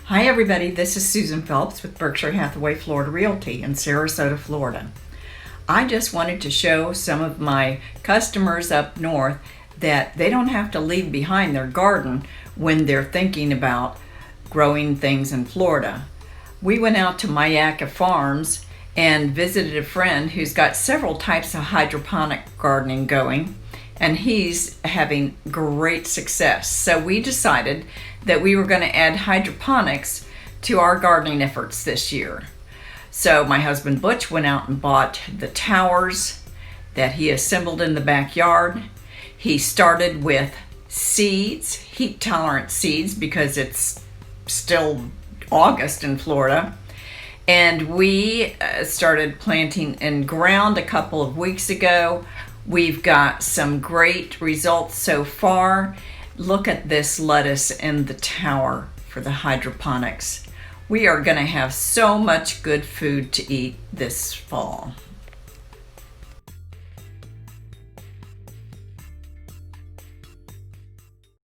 Hi everybody, this is Susan Phelps with Berkshire Hathaway Florida Realty in Sarasota, Florida. I just wanted to show some of my customers up north that they don't have to leave behind their garden when they're thinking about growing things in Florida. We went out to Mayaka Farms and visited a friend who's got several types of hydroponic gardening going, and he's having great success. So we decided that we were going to add hydroponics to our gardening efforts this year. So my husband Butch went out and bought the towers that he assembled in the backyard. He started with seeds, heat tolerant seeds, because it's still August in Florida. And we started planting in ground a couple of weeks ago. We've got some great results so far. Look at this lettuce in the tower for the hydroponics. We are going to have so much good food to eat this fall.